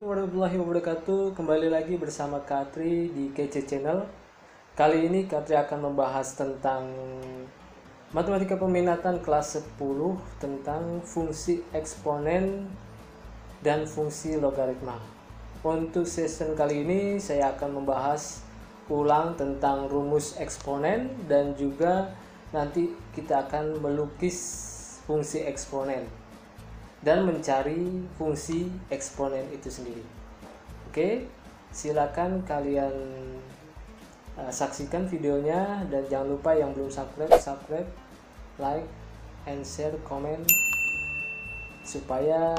Warahmatullahi wabarakatuh. Kembali lagi bersama Katri di KC Channel. Kali ini Katri akan membahas tentang matematika peminatan kelas 10 tentang fungsi eksponen dan fungsi logaritma. Untuk season kali ini saya akan membahas ulang tentang rumus eksponen dan juga nanti kita akan melukis fungsi eksponen dan mencari fungsi eksponen itu sendiri. Oke, silakan kalian saksikan videonya dan jangan lupa yang belum subscribe, like, and share, comment supaya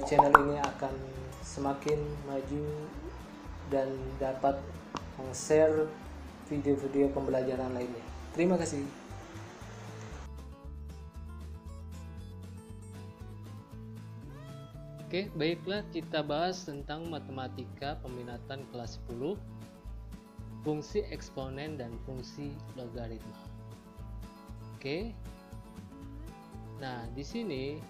channel ini akan semakin maju dan dapat share video-video pembelajaran lainnya. Terima kasih. Oke, baiklah kita bahas tentang matematika peminatan kelas 10, fungsi eksponen dan fungsi logaritma. Oke. Nah, di sini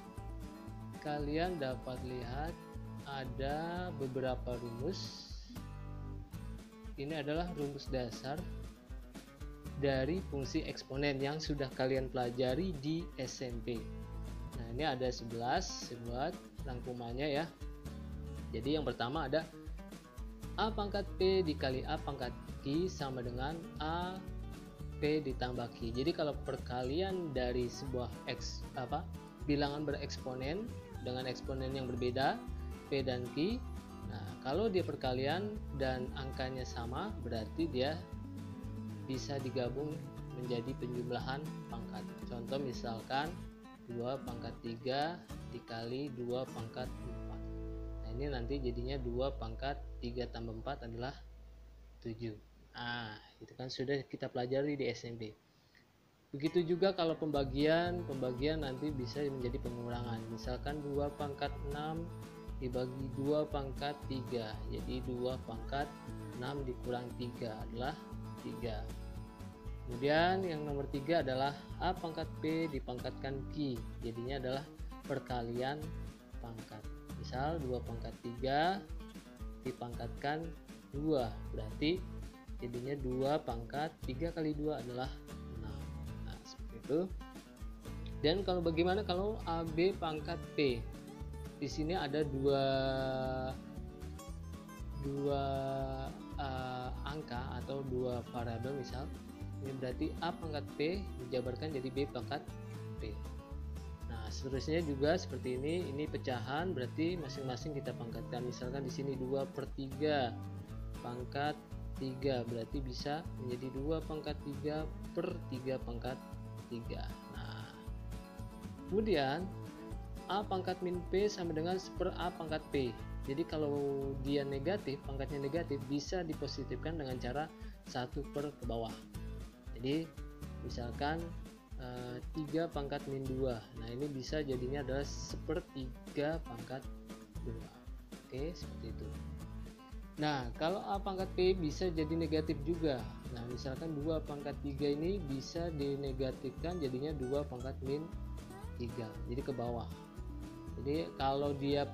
kalian dapat lihat ada beberapa rumus. Ini adalah rumus dasar dari fungsi eksponen yang sudah kalian pelajari di SMP. Nah, ini ada 11 buat rangkumannya ya. Jadi yang pertama ada A pangkat P dikali A pangkat Q sama dengan A P ditambah Q. Jadi kalau perkalian dari sebuah bilangan bereksponen dengan eksponen yang berbeda P dan Q, nah kalau dia perkalian dan angkanya sama berarti dia bisa digabung menjadi penjumlahan pangkat. Contoh misalkan 2 pangkat 3 dikali 2 pangkat 4. Nah ini nanti jadinya 2 pangkat 3 tambah 4 adalah 7. Nah itu kan sudah kita pelajari di SMP. Begitu juga kalau pembagian nanti bisa menjadi pengurangan. Misalkan 2 pangkat 6 dibagi 2 pangkat 3. Jadi 2 pangkat 6 dikurang 3 adalah 3. Kemudian yang nomor 3 adalah A pangkat P dipangkatkan Q. Jadinya adalah perkalian pangkat. Misal 2 pangkat 3 dipangkatkan 2. Berarti jadinya 2 pangkat 3 kali 2 adalah 6. Nah, seperti itu. Dan kalau bagaimana kalau AB pangkat P? Di sini ada dua angka atau dua variabel misal. Ini berarti A pangkat P dijabarkan jadi B pangkat P. Nah, seterusnya juga seperti ini pecahan berarti masing-masing kita pangkatkan. Misalkan di sini 2/3 pangkat 3 berarti bisa menjadi 2 pangkat 3 per 3 pangkat 3. Nah, kemudian A pangkat min P sama dengan 1/A pangkat P. Jadi kalau dia negatif, pangkatnya negatif, bisa dipositifkan dengan cara 1 per ke bawah. Jadi misalkan 3 pangkat min 2. Nah ini bisa jadinya adalah 1/3 pangkat 2. Oke, seperti itu. Nah kalau A pangkat P bisa jadi negatif juga. Nah misalkan 2 pangkat 3 ini bisa dinegatifkan jadinya 2 pangkat min 3. Jadi ke bawah. Jadi kalau dia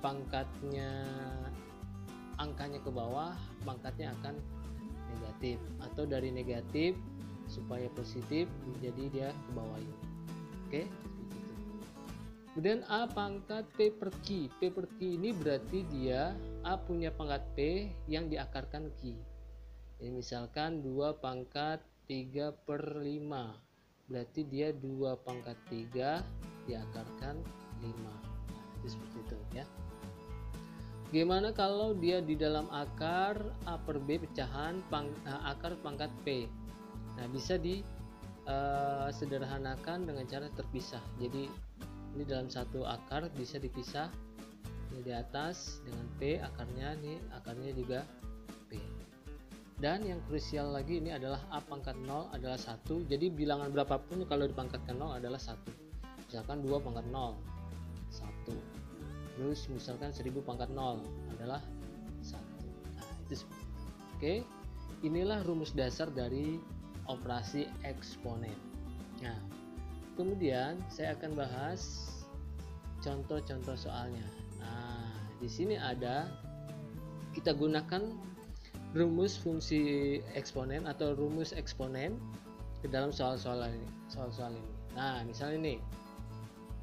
angkanya ke bawah, pangkatnya akan negatif. Atau dari negatif supaya positif jadi dia ke bawah ini. Oke, seperti itu. Kemudian A pangkat P per Q. P per Q ini berarti dia A punya pangkat P yang diakarkan Q. Jadi misalkan 2 pangkat 3/5. Berarti dia 2 pangkat 3 diakarkan 5. Nah, itu seperti itu ya. Gimana kalau dia di dalam akar A per B pecahan akar pangkat P? Nah bisa disederhanakan dengan cara terpisah. Jadi ini dalam satu akar bisa dipisah. Ini di atas dengan P akarnya, ini akarnya juga P. Dan yang krusial lagi ini adalah A pangkat 0 adalah 1. Jadi bilangan berapapun kalau dipangkatkan 0 adalah 1. Misalkan 2 pangkat 0 1. Terus misalkan 1000 pangkat 0 adalah 1. Nah itu seperti itu. Oke, inilah rumus dasar dari operasi eksponen. Nah, kemudian saya akan bahas contoh-contoh soalnya. Nah, di sini ada kita gunakan rumus fungsi eksponen atau rumus eksponen ke dalam soal-soal ini. Nah, misalnya nih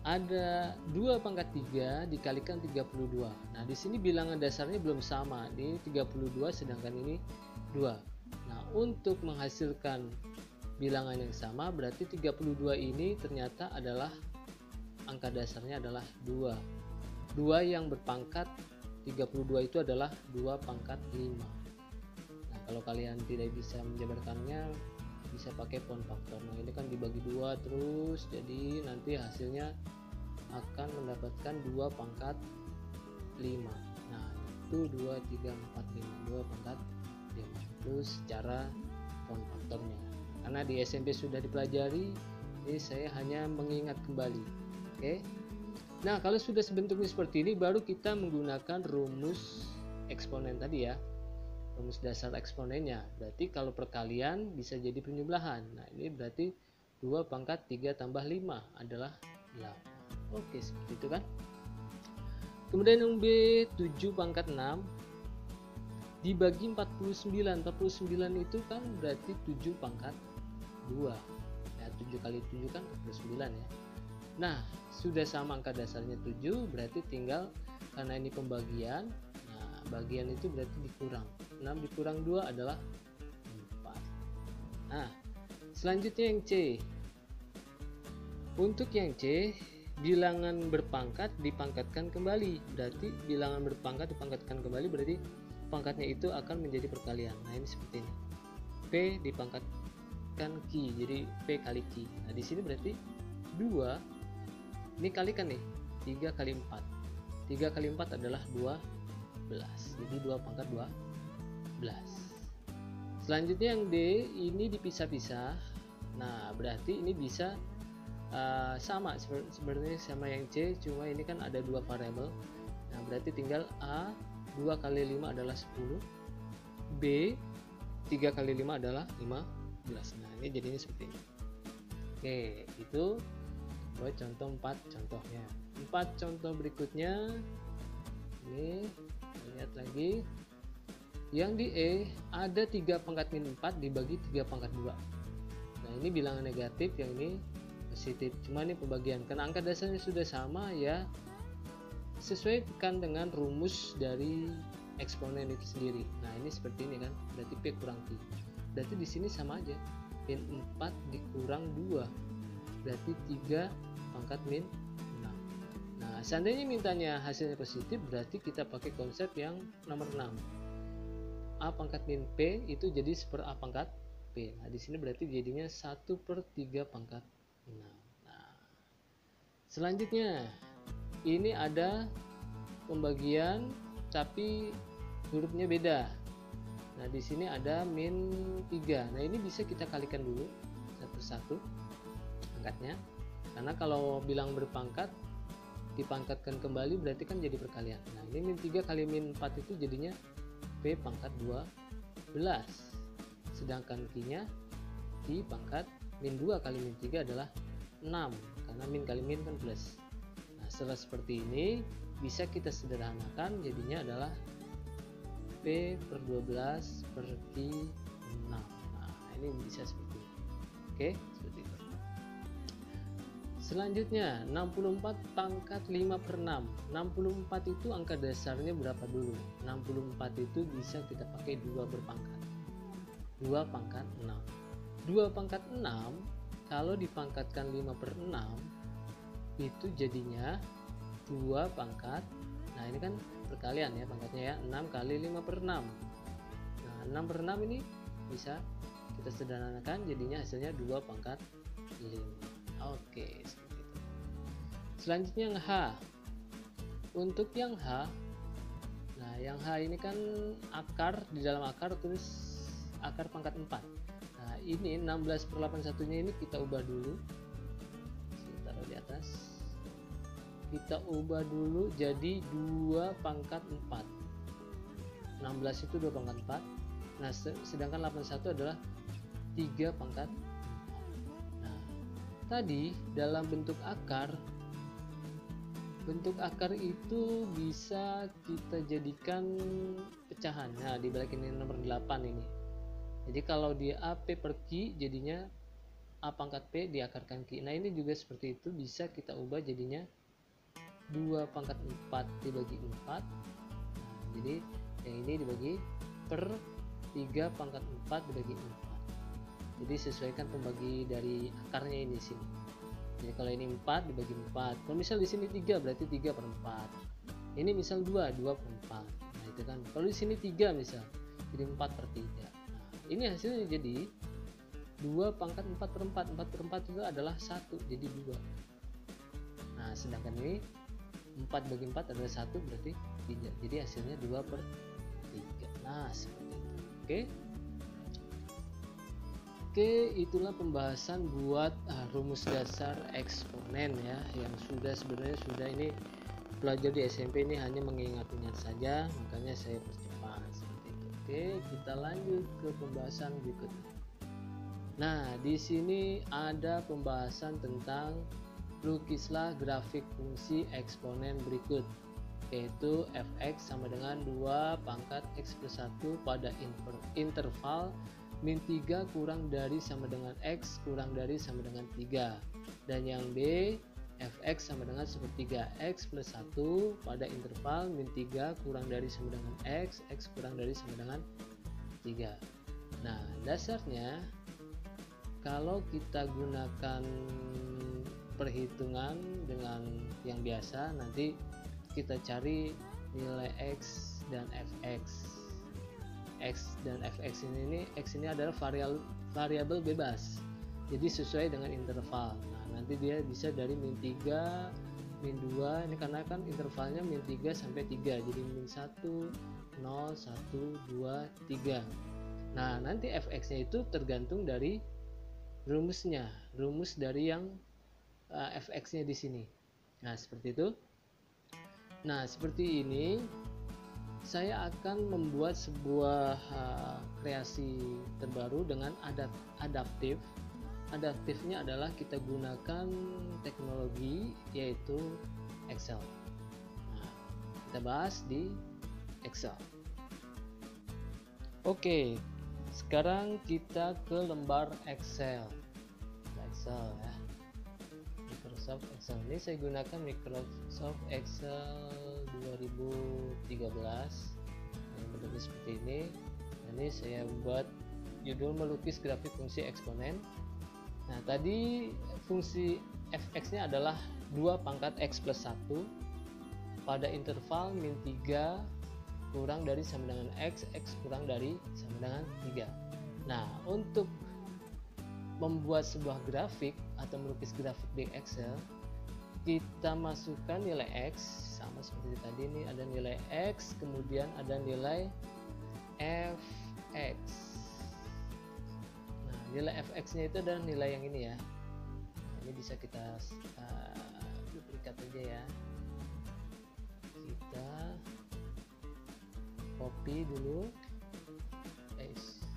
ada 2 pangkat 3 dikalikan 32. Nah, di sini bilangan dasarnya belum sama. Ini 32 sedangkan ini 2. Nah, untuk menghasilkan bilangan yang sama berarti 32 ini ternyata adalah angka dasarnya adalah 2. 2 yang berpangkat 32 itu adalah 2 pangkat 5. Nah, kalau kalian tidak bisa menjabarkannya bisa pakai pound faktor. Nah, ini kan dibagi 2 terus, jadi nanti hasilnya akan mendapatkan 2 pangkat 5. Nah, itu 2, 3, 4, 5, 2 pangkat 5. Terus cara pound faktornya. Karena di SMP sudah dipelajari, ini saya hanya mengingat kembali. Oke. Nah, kalau sudah bentuknya seperti ini, baru kita menggunakan rumus eksponen tadi ya. Rumus dasar eksponennya. Berarti kalau perkalian bisa jadi penjumlahan. Nah, ini berarti 2 pangkat 3 tambah 5 adalah 8. Oke, seperti itu kan. Kemudian yang B, 7 pangkat 6 dibagi 49. 49 itu kan berarti 7 pangkat 2. Ya, 7 kali 7 kan 49 ya. Nah, sudah sama angka dasarnya 7, berarti tinggal karena ini pembagian. Nah, bagian itu berarti dikurang. 6 dikurang 2 adalah 4. Nah, selanjutnya yang C. Untuk yang C, bilangan berpangkat dipangkatkan kembali. Berarti bilangan berpangkat dipangkatkan kembali berarti pangkatnya itu akan menjadi perkalian. Nah, ini seperti ini. P dipangkatkan Q, jadi P kali Q. Nah, di sini berarti 2 ini kalikan nih, 3 kali 4. 3 kali 4 adalah 12. Jadi 2 pangkat 12. Selanjutnya yang D ini dipisah-pisah. Nah, berarti ini bisa sama sebenarnya sama yang C, cuma ini kan ada 2 variabel. Nah, berarti tinggal A 2 kali 5 adalah 10. B 3 kali 5 adalah 15. Nah, ini jadinya seperti ini. Oke, itu buat contoh 4 contohnya. 4 contoh berikutnya ini lihat lagi. Yang di E ada 3 pangkat min 4 dibagi 3 pangkat 2. Nah, ini bilangan negatif, yang ini positif. Cuma ini pembagian karena angka dasarnya sudah sama ya, sesuaikan dengan rumus dari eksponen itu sendiri. Nah, ini seperti ini kan, berarti P kurang Q. Berarti di sini sama aja, min 4 dikurang 2 berarti 3 pangkat min 6. Nah, seandainya mintanya hasilnya positif, berarti kita pakai konsep yang nomor 6. A pangkat min P itu jadi 1/A pangkat P. Nah, di sini berarti jadinya 1/3 pangkat 6. Nah, selanjutnya ini ada pembagian tapi hurufnya beda. Nah, di sini ada min 3. Nah, ini bisa kita kalikan dulu satu persatu pangkatnya. Karena kalau bilang berpangkat dipangkatkan kembali berarti kan jadi perkalian. Nah, ini min 3 kali min 4 itu jadinya P pangkat 12. Sedangkan Q-nya Q pangkat min 2 kali min 3 adalah 6. Karena min kali min kan plus. Nah, setelah seperti ini bisa kita sederhanakan, jadinya adalah P per 12 per Q 6. Nah, ini bisa seperti ini. Oke, seperti itu. Selanjutnya 64 pangkat 5/6. 64 itu angka dasarnya berapa dulu? 64 itu bisa kita pakai 2 berpangkat. 2 pangkat 6. 2 pangkat 6 kalau dipangkatkan 5/6 itu jadinya 2 pangkat. Nah, ini kan perkalian ya pangkatnya ya, 6 kali 5/6. Nah, 6/6 ini bisa kita sederhanakan, jadinya hasilnya 2 pangkat 5. Oke, seperti itu. Selanjutnya yang H. Untuk yang H, nah yang H ini kan akar, di dalam akar terus akar pangkat 4. Nah, ini 16/81 nya ini kita ubah dulu. Saya taruh di atas. Kita ubah dulu jadi 2 pangkat 4. 16 itu 2 pangkat 4. Nah, sedangkan 81 adalah 3 pangkat 4. Nah, tadi dalam bentuk akar Bentuk akar itu bisa kita jadikan pecahan. Nah, di balik ini nomor 8 ini. Jadi kalau dia AP per Q jadinya A pangkat P diakarkan Q. Nah, ini juga seperti itu, bisa kita ubah jadinya 2 pangkat 4 dibagi 4. Nah, jadi yang ini dibagi per 3 pangkat 4 dibagi 4. Jadi sesuaikan pembagi dari akarnya ini sini. Jadi kalau ini 4 dibagi 4. Kalau misal di sini 3 berarti 3 per 4. Ini misal 2 per 4. Nah, itu kan. Kalau di sini 3 misal, jadi 4 per 3. Nah, ini hasilnya jadi 2 pangkat 4 per 4. 4 per 4 itu adalah 1, jadi 2. Nah, sedangkan ini 4 bagi 4 adalah 1, berarti 3. Jadi hasilnya 2 per 3. Nah, seperti itu. Oke, itulah pembahasan buat rumus dasar eksponen ya, yang sebenarnya sudah ini pelajar di SMP ini hanya mengingat-ingat saja, makanya saya percepat seperti itu. Oke, kita lanjut ke pembahasan berikutnya. Nah, di sini ada pembahasan tentang lukislah grafik fungsi eksponen berikut, yaitu fx sama dengan 2 pangkat x plus 1 pada interval min 3 kurang dari sama dengan x kurang dari sama dengan 3. Dan yang B, fx sama dengan sepertiga x plus 1 pada interval min 3 kurang dari sama dengan x kurang dari sama dengan 3. Nah, dasarnya kalau kita gunakan perhitungan dengan yang biasa, nanti kita cari nilai x dan fx. X dan fx ini x ini adalah variabel bebas, jadi sesuai dengan interval. Nah, nanti dia bisa dari min 3, min 2, ini karena kan intervalnya min 3 sampai 3, jadi min 1, 0, 1, 2, 3. Nah, nanti fx nya itu tergantung dari rumusnya, rumus dari yang fx nya di sini. Nah, seperti itu. Nah, seperti ini saya akan membuat sebuah kreasi terbaru dengan adaptif. Adaptifnya adalah kita gunakan teknologi yaitu Excel. Nah, kita bahas di Excel. Oke, sekarang kita ke lembar Excel. Excel ya. Microsoft Excel ini saya gunakan Microsoft Excel 2013 yang bentuknya seperti ini. Ini saya buat judul melukis grafik fungsi eksponen. Nah, tadi fungsi fx nya adalah 2 pangkat x plus 1 pada interval min 3 kurang dari sama dengan x kurang dari sama dengan 3. Nah, untuk membuat sebuah grafik atau melukis grafik di Excel, kita masukkan nilai x sama seperti tadi, ini ada nilai x, kemudian ada nilai fx. Nah, nilai fx nya itu adalah nilai yang ini ya. Nah, ini bisa kita duplikat aja ya, kita copy dulu, paste.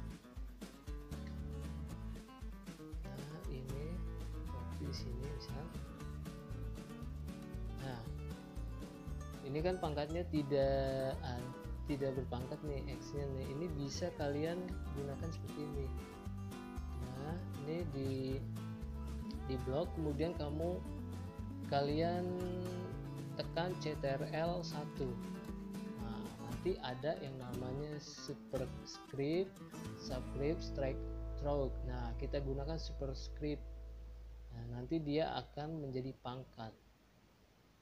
Nah, ini copy di sini misal. Nah, ini kan pangkatnya tidak berpangkat nih, x nya nih, ini bisa kalian gunakan seperti ini. Nah, ini di blok, kemudian kalian tekan Ctrl 1. Nah, nanti ada yang namanya superscript, subscript, stroke. Nah, kita gunakan superscript. Nah, nanti dia akan menjadi pangkat.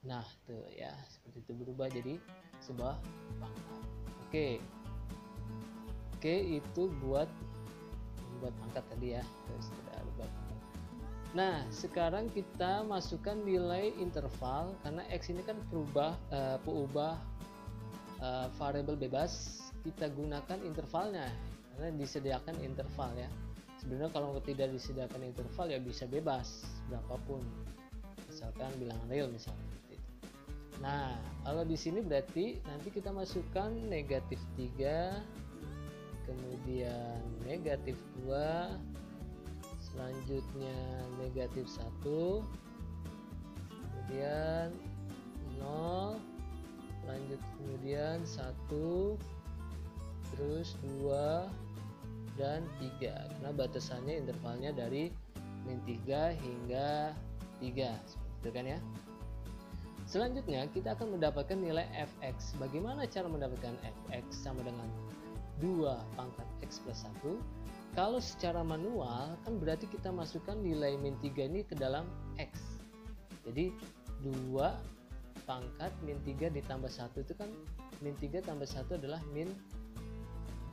Nah, tuh ya, seperti itu, berubah jadi sebuah pangkat. Oke, itu buat pangkat tadi ya. Terus sudah buat pangkat. Nah, sekarang kita masukkan nilai interval, karena x ini kan peubah variabel bebas. Kita gunakan intervalnya karena disediakan interval ya. Sebenarnya kalau tidak disediakan interval ya bisa bebas berapapun, misalkan bilangan real misalnya. Nah, kalau di sini berarti nanti kita masukkan negatif 3, kemudian negatif 2, selanjutnya negatif 1, kemudian 0, lanjut kemudian 1, terus 2 dan 3, karena batasannya intervalnya dari min 3 hingga 3, seperti itu kan ya. Selanjutnya kita akan mendapatkan nilai fx. Bagaimana cara mendapatkan fx? Sama dengan 2 pangkat x plus 1. Kalau secara manual kan berarti kita masukkan nilai min 3 ini ke dalam x. Jadi 2 pangkat min 3 ditambah 1 itu kan min 3 tambah 1 adalah min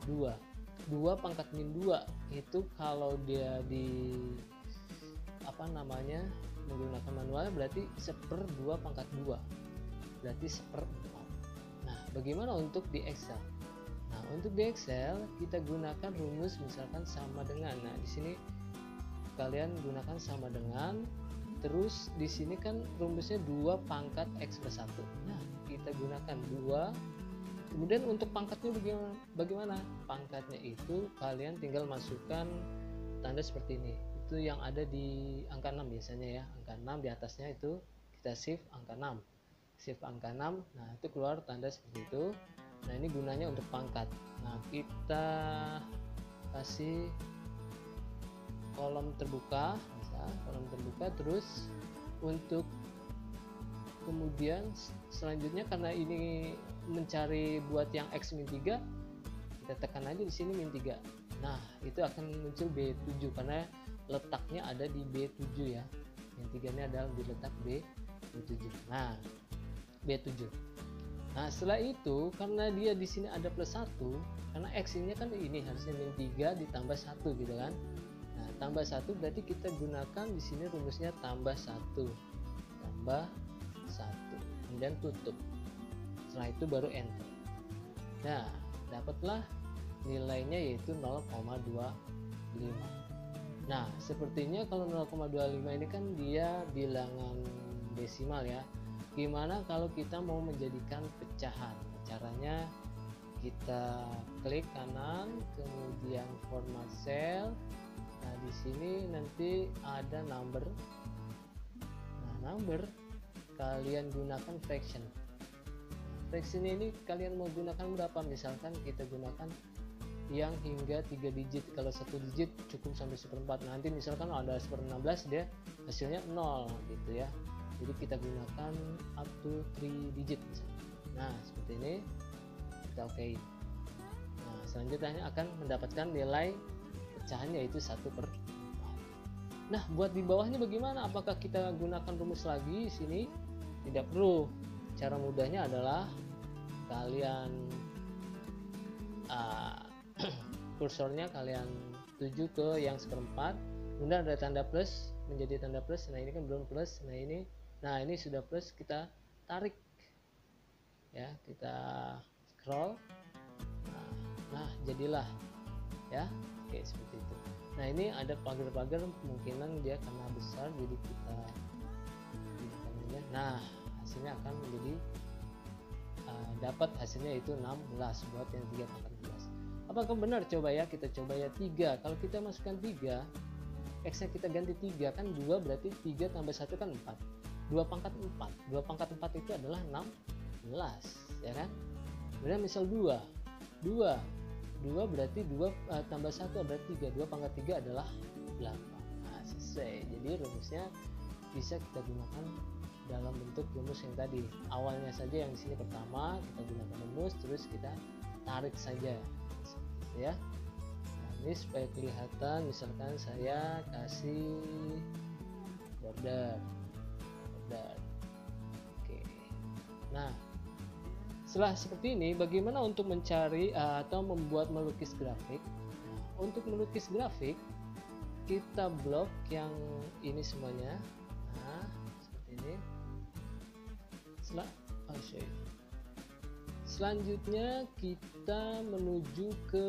2. 2 pangkat min 2 itu kalau dia di menggunakan manual berarti 1/2 pangkat 2, berarti 1/4. Nah, bagaimana untuk di Excel? Nah, untuk di Excel kita gunakan rumus misalkan sama dengan. Nah, di sini kalian gunakan sama dengan, terus di sini kan rumusnya 2 pangkat x plus 1. Nah, kita gunakan 2. Kemudian untuk pangkatnya bagaimana? Pangkatnya itu kalian tinggal masukkan tanda seperti ini. Itu yang ada di angka 6 biasanya ya, angka 6 di atasnya itu kita shift angka 6, shift angka 6. Nah, itu keluar tanda seperti itu. Nah, ini gunanya untuk pangkat. Nah, kita kasih kolom terbuka, kolom terbuka. Terus untuk kemudian selanjutnya, karena ini mencari buat yang x min 3, kita tekan aja di sini min 3. Nah, itu akan muncul B7 karena letaknya ada di B7 ya. Min 3 ini adalah di letak B7. Nah, B7. Nah, setelah itu karena dia di sini ada plus 1, karena x ini kan ini harusnya min 3 ditambah 1 gitu kan. Nah, tambah 1 berarti kita gunakan di sini rumusnya tambah 1. Tambah 1. Kemudian tutup. Setelah itu baru enter. Nah, dapatlah nilainya yaitu 0,25. Nah, sepertinya kalau 0,25 ini kan dia bilangan desimal ya. Gimana kalau kita mau menjadikan pecahan? Caranya kita klik kanan, kemudian format cell. Nah, di sini nanti ada number. Nah, number kalian gunakan fraction. Fraction ini kalian mau gunakan berapa? Misalkan kita gunakan yang hingga 3 digit. Kalau 1 digit cukup sampai 1/4. Nanti misalkan ada 1/16 dia hasilnya 0 gitu ya. Jadi kita gunakan up to 3 digit misalkan. Nah, seperti ini kita oke. Nah, selanjutnya akan mendapatkan nilai pecahan yaitu 1/4. Nah, buat di bawahnya bagaimana? Apakah kita gunakan rumus lagi di sini? Tidak perlu. Cara mudahnya adalah kalian kursornya kalian tuju ke yang 1/4, kemudian ada tanda plus, menjadi tanda plus. Nah, ini kan belum plus. Nah ini sudah plus, kita tarik ya, kita scroll. Nah, jadilah ya. Oke, seperti itu. Nah, ini ada pagar-pagar, kemungkinan dia karena besar jadi kita nah hasilnya akan menjadi dapat hasilnya itu 16 buat yang 3/16. Apakah benar? Coba ya, kita coba ya. 3, kalau kita masukkan 3, x nya kita ganti 3 kan 2, berarti 3 tambah 1 kan 4. 2 pangkat 4, 2 pangkat 4 itu adalah 16 ya kan. Kemudian misal 2 berarti 2 tambah 1 adalah 3, 2 pangkat 3 adalah 8. Nah, selesai. Jadi rumusnya bisa kita gunakan dalam bentuk rumus yang tadi. Awalnya saja yang di sini pertama kita gunakan rumus, terus kita tarik saja ya. Nah, ini supaya kelihatan, misalkan saya kasih border. Oke. Nah, setelah seperti ini, bagaimana untuk mencari atau membuat melukis grafik? Nah, untuk melukis grafik kita blok yang ini semuanya. Nah, seperti ini. Selanjutnya kita menuju ke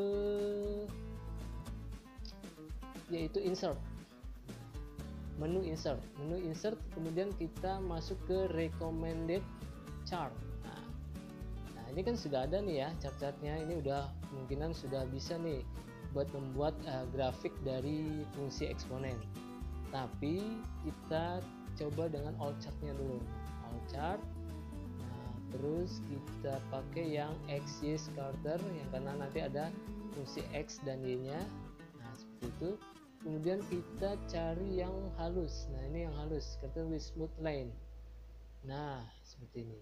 yaitu insert. Menu insert, kemudian kita masuk ke recommended chart. Nah, ini kan sudah ada nih ya chart-chartnya. Ini udah kemungkinan sudah bisa nih buat membuat grafik dari fungsi eksponen. Tapi kita coba dengan all chartnya dulu. All chart. terus kita pakai yang XY scatter yang karena nanti ada fungsi X dan Y nya. Nah seperti itu. Kemudian kita cari yang halus. Nah ini yang halus, scatter with smooth line. Nah seperti ini.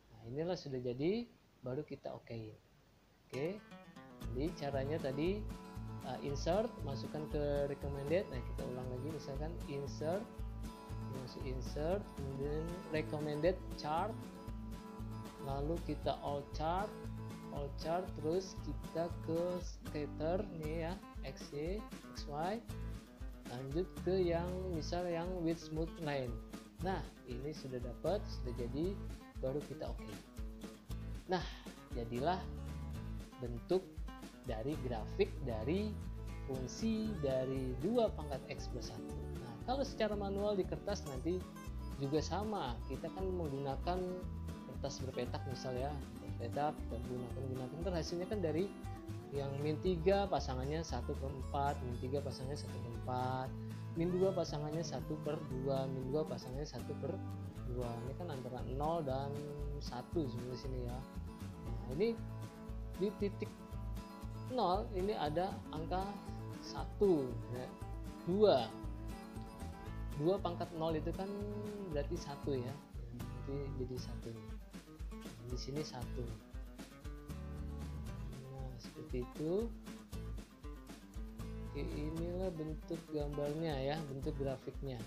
Nah inilah sudah jadi, baru kita okein. Oke, jadi caranya tadi insert, masukkan ke recommended. Nah kita ulang lagi, misalkan insert, masuk insert, kemudian recommended chart, lalu kita all chart, terus kita ke scatter nih ya, XY, XY, lanjut ke yang misal yang with smooth line. Nah ini sudah dapat, sudah jadi, baru kita oke. Nah jadilah bentuk dari grafik dari fungsi dari 2 pangkat X plus 1. Nah kalau secara manual di kertas nanti juga sama, kita kan menggunakan kertas berpetak misalnya, berpetak kita gunakan hasilnya kan dari yang min 3 pasangannya 1/4, min 3 pasangannya 1/4, min 2 pasangannya 1/2, min 2 pasangannya 1/2. Ini kan antara 0 dan 1 sebenarnya sini ya. Nah ini di titik 0 ini ada angka 1 ya. 2 pangkat 0 itu kan berarti 1 ya, nanti jadi 1. Di sini 1. Nah seperti itu. Oke, inilah bentuk gambarnya ya, bentuk grafiknya.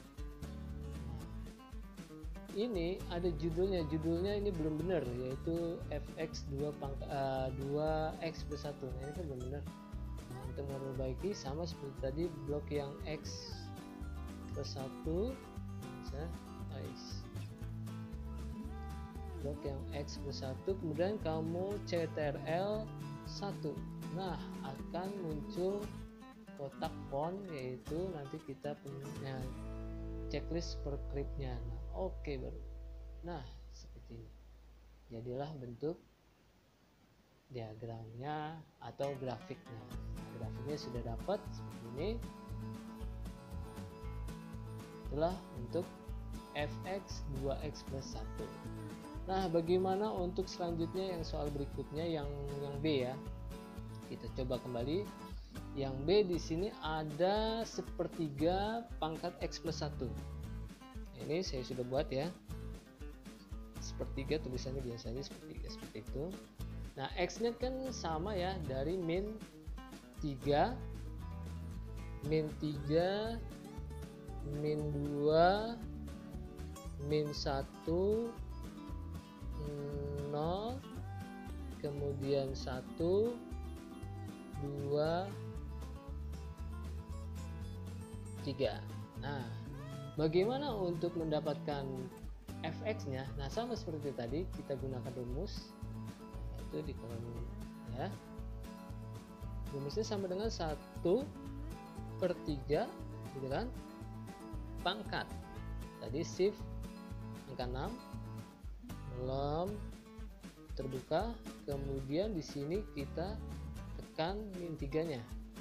Ini ada judulnya ini belum benar, yaitu fx 2x plus 1. Nah, ini kan belum benar. Nah, untuk memperbaiki sama seperti tadi, blok yang x plus 1 bisa blok yang x plus 1, kemudian kamu ctrl 1. Nah akan muncul kotak font, yaitu nanti kita punya checklist per clipnya. Nah, oke baru. Nah seperti ini jadilah bentuk diagramnya atau grafiknya. Nah, grafiknya sudah dapat seperti ini. Itulah bentuk fx 2x plus 1. Nah bagaimana untuk selanjutnya yang soal berikutnya yang B ya. Kita coba kembali. Yang B di sini ada 1/3 pangkat x plus 1. Ini saya sudah buat ya, 1/3 tulisannya biasanya 1/3 seperti itu. Nah x nya kan sama ya, dari min 3, min 2, min 1, 0, kemudian 1, 2, 3. Nah bagaimana untuk mendapatkan fx-nya? Nah sama seperti tadi, kita gunakan rumus, itu di kolom ya. Rumusnya sama dengan 1/3 gitu kan, pangkat tadi shift angka 6, kolom terbuka, kemudian di sini kita tekan min 3-nya.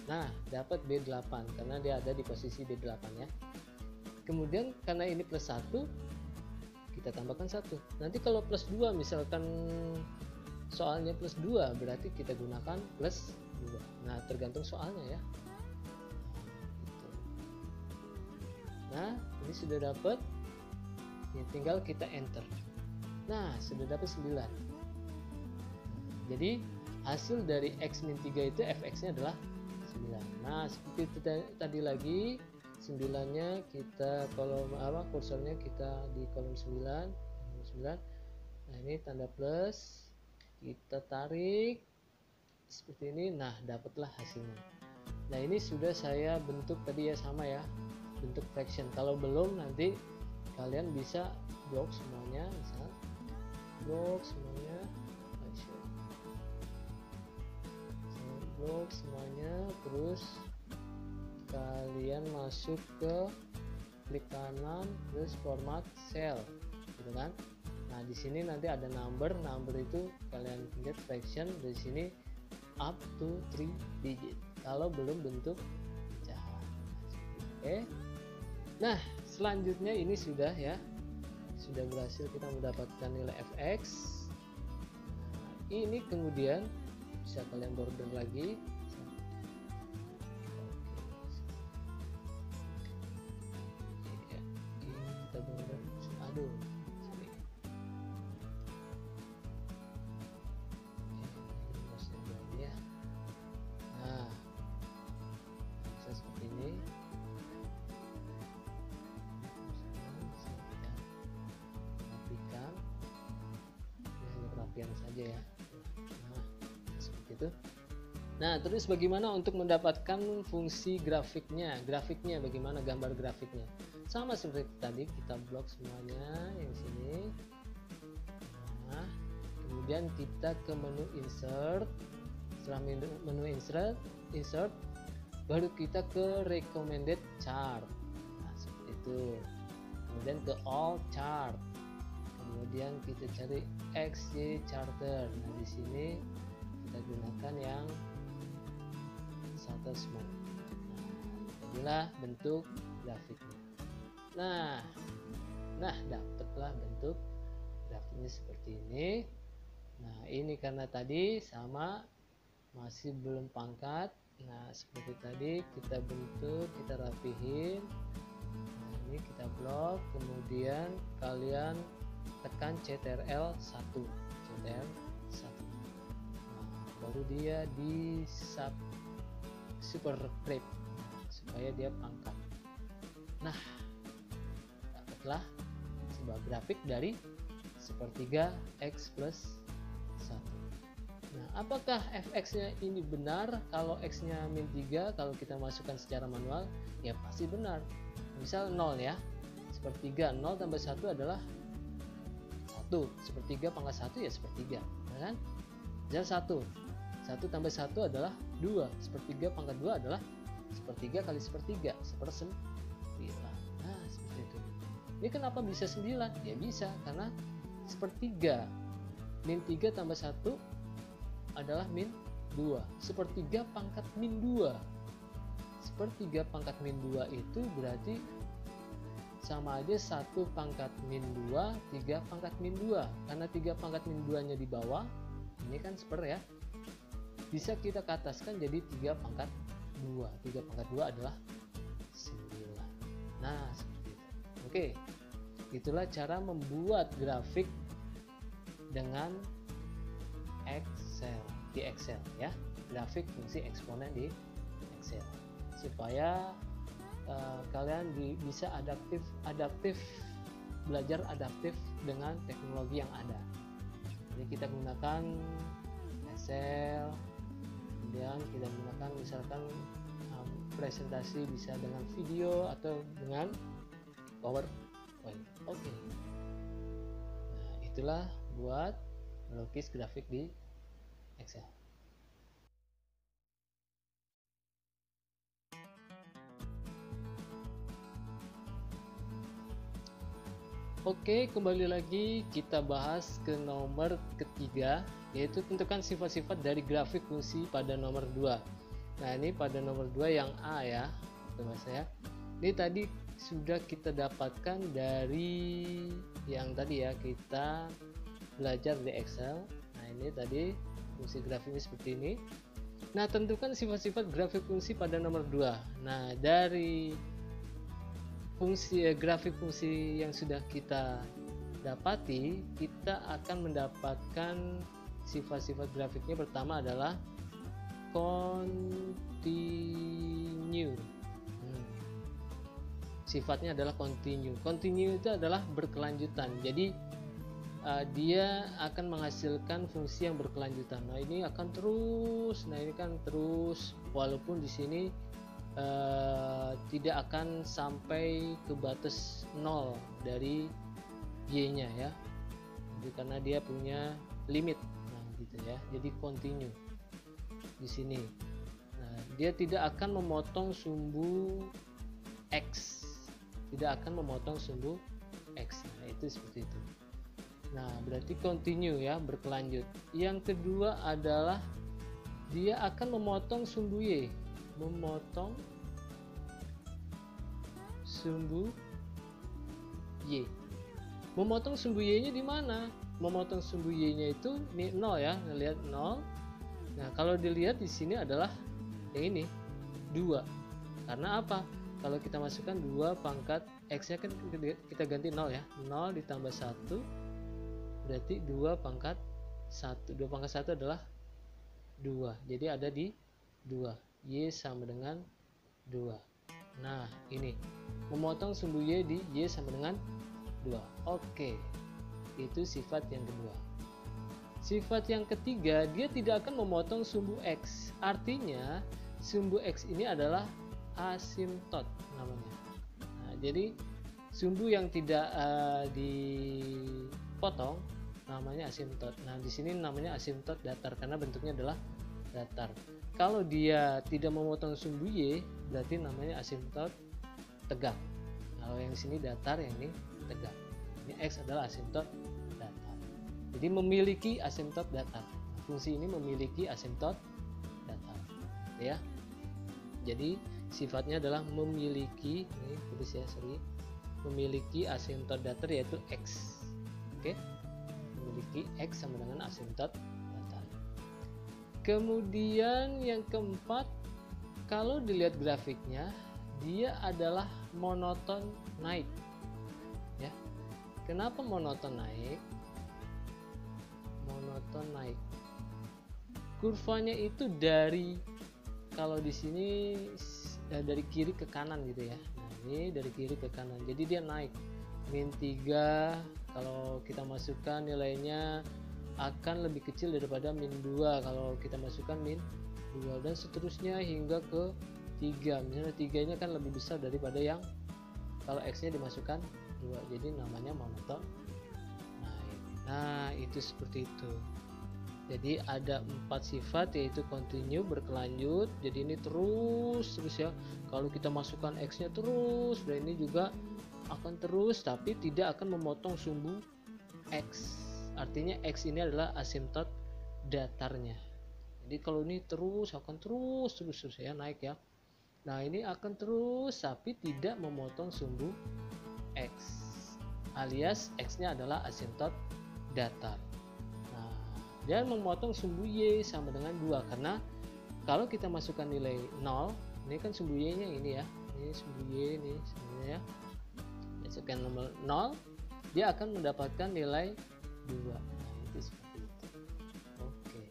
Nah dapat B8 karena dia ada di posisi B8 ya. Kemudian karena ini plus 1, kita tambahkan 1. Nanti kalau plus 2, misalkan soalnya plus 2, berarti kita gunakan plus 2. Nah tergantung soalnya ya. Nah ini sudah dapat, ya, tinggal kita enter. Nah sudah dapat 9. Jadi hasil dari x min 3 itu fx nya adalah 9. Nah seperti itu tadi lagi, 9-nya kita kolom kursornya kita di kolom 9. Nah ini tanda plus, kita tarik seperti ini. Nah dapatlah hasilnya. Nah ini sudah saya bentuk tadi ya, sama ya, bentuk fraction. Kalau belum nanti kalian bisa blok semuanya, misal blok semuanya, blok semuanya, terus kalian masuk ke klik kanan, terus format cell gitu kan. Nah di sini nanti ada number itu kalian lihat fraction, dari sini up to 3 digit kalau belum bentuk pecahan. Oke. Nah selanjutnya ini sudah ya, sudah berhasil kita mendapatkan nilai fx. ini kemudian bisa kalian border lagi. Kita border, aduh, sorry. Ya. Nah, bisa seperti ini. Rapikan, hanya perapian saja ya. Nah, seperti itu. Nah, terus bagaimana untuk mendapatkan fungsi grafiknya? Grafiknya bagaimana, gambar grafiknya? Sama seperti tadi, kita blok semuanya yang sini. Nah, kemudian kita ke menu insert. Setelah menu insert, baru kita ke recommended chart. Nah, seperti itu. Kemudian ke all chart. Kemudian kita cari XY charter. Nah, di sini kita gunakan yang shutter smooth. Nah, inilah bentuk grafiknya. Nah, dapatlah bentuk grafiknya seperti ini. Nah, ini karena tadi sama masih belum pangkat. Nah, seperti tadi kita bentuk, kita rapihin. Nah, ini kita blok, kemudian kalian tekan CTRL 1. CTRL 1. Nah, baru dia di superscript supaya dia pangkat. Nah, dapatlah sebuah grafik dari sepertiga X plus 1. Nah, apakah fx-nya ini benar? Kalau x-nya min 3, kalau kita masukkan secara manual, ya pasti benar. Misal 0 ya, sepertiga 0 tambah 1 adalah 1, sepertiga pangkat 1 ya sepertiga, ya kan? Misal 1 tambah 1 adalah 2, sepertiga pangkat 2 adalah sepertiga kali sepertiga, sepersembilan. Nah, seperti itu. Ini kenapa bisa 9? Ya bisa, karena sepertiga min 3 tambah 1 adalah min 2, sepertiga pangkat min 2. Sepertiga pangkat min 2 itu berarti sama aja 1 pangkat min 2, 3 pangkat min 2. Karena 3 pangkat min 2 nya di bawah, ini kan seper ya, bisa kita ke ataskan jadi 3 pangkat 2. 3 pangkat 2 adalah 9. Nah, seperti itu. Oke, itulah cara membuat grafik dengan Excel, di Excel ya, grafik fungsi eksponen di Excel, supaya kalian bisa adaptif, belajar adaptif dengan teknologi yang ada. Jadi kita gunakan Excel, kemudian kita gunakan misalkan presentasi bisa dengan video atau dengan PowerPoint. Oke. Nah, itulah buat melukis grafik di Excel. Oke, kembali lagi kita bahas ke nomor ketiga, yaitu tentukan sifat-sifat dari grafik fungsi pada nomor 2. Nah, ini pada nomor 2 yang A ya, teman saya. Ini tadi sudah kita dapatkan dari yang tadi ya, kita belajar di Excel. Nah, ini tadi fungsi grafiknya seperti ini. Nah, tentukan sifat-sifat grafik fungsi pada nomor 2. Nah, dari grafik fungsi yang sudah kita dapati, kita akan mendapatkan sifat-sifat grafiknya. Pertama adalah continue. Sifatnya adalah continue. Continue itu adalah berkelanjutan. Jadi dia akan menghasilkan fungsi yang berkelanjutan. Nah, ini akan terus. Nah, ini kan terus, walaupun di sini tidak akan sampai ke batas 0 dari y-nya ya. Jadi karena dia punya limit, nah gitu ya. Jadi continue di sini. Nah, dia tidak akan memotong sumbu x, tidak akan memotong sumbu x. Nah, itu seperti itu. Nah, berarti continue ya, berkelanjut. Yang kedua adalah dia akan memotong sumbu y, memotong sumbu y. Memotong sumbu y-nya di mana? memotong sumbu Y-nya itu ini 0 ya, lihat 0. Nah, kalau dilihat di sini adalah yang ini 2. Karena apa? Kalau kita masukkan 2 pangkat X-nya kan kita ganti 0 ya. 0 ditambah 1 berarti 2 pangkat 1. 2 pangkat 1 adalah 2. Jadi ada di 2. Y sama dengan 2. Nah, ini memotong sumbu Y di Y sama dengan 2. Oke. Itu sifat yang kedua. Sifat yang ketiga, dia tidak akan memotong sumbu X. Artinya sumbu X ini adalah asimtot namanya. Nah, jadi sumbu yang tidak dipotong namanya asimtot. Nah, di sini namanya asimtot datar karena bentuknya adalah datar. Kalau dia tidak memotong sumbu Y, berarti namanya asimtot tegak. Kalau yang sini datar, yang ini tegak. Ini X adalah asimtot datar. Jadi memiliki asimtot datar. Fungsi ini memiliki asimtot datar, ya. Jadi sifatnya adalah memiliki, ini tulis ya, memiliki asimtot datar yaitu X. Oke, memiliki X sama dengan asimtot datar. Kemudian yang keempat, kalau dilihat grafiknya, dia adalah monoton naik. Ya, kenapa monoton naik? Monoton naik. Kurvanya itu dari, kalau di sini dari kiri ke kanan gitu ya. Nah, ini dari kiri ke kanan. Jadi dia naik. Min 3 kalau kita masukkan nilainya akan lebih kecil daripada min 2 kalau kita masukkan min 2 dan seterusnya hingga ke 3. Misalnya 3 nya kan lebih besar daripada yang kalau X nya dimasukkan 2. Jadi namanya monoton naik. Nah, itu seperti itu. Jadi ada 4 sifat yaitu continue, berkelanjut. Jadi ini terus ya. Kalau kita masukkan X nya terus, dan ini juga akan terus tapi tidak akan memotong sumbu X. Artinya X ini adalah asimtot datarnya. Jadi kalau ini terus akan terus ya naik ya. Nah, ini akan terus tapi tidak memotong sumbu X. Alias X nya adalah asimtot datar. Dan memotong sumbu Y sama dengan 2 karena kalau kita masukkan nilai 0, ini kan sumbu Y nya ini ya, ini sumbu Y ini sebenarnya masukkan nomor 0, dia akan mendapatkan nilai 2. Nah, itu seperti itu. Oke,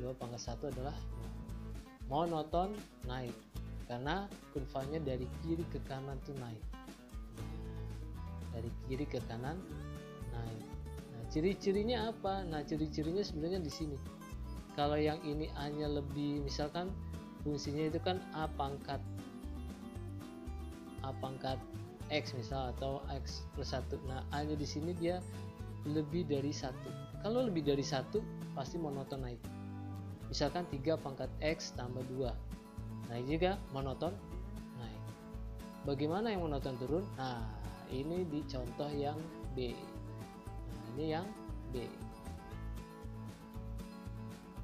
2 pangkat 1 adalah monoton naik karena kurvanya dari kiri ke kanan tuh naik. Dari kiri ke kanan naik. Ciri-cirinya apa? Nah, ciri-cirinya sebenarnya di sini. Kalau yang ini hanya lebih, misalkan fungsinya itu kan A pangkat X misal atau X plus 1. Nah, A-nya di sini dia lebih dari 1. Kalau lebih dari 1 pasti monoton naik. Misalkan 3 pangkat X tambah 2. Nah, ini juga monoton naik. Bagaimana yang monoton turun? Nah, ini di contoh yang B. Ini yang B.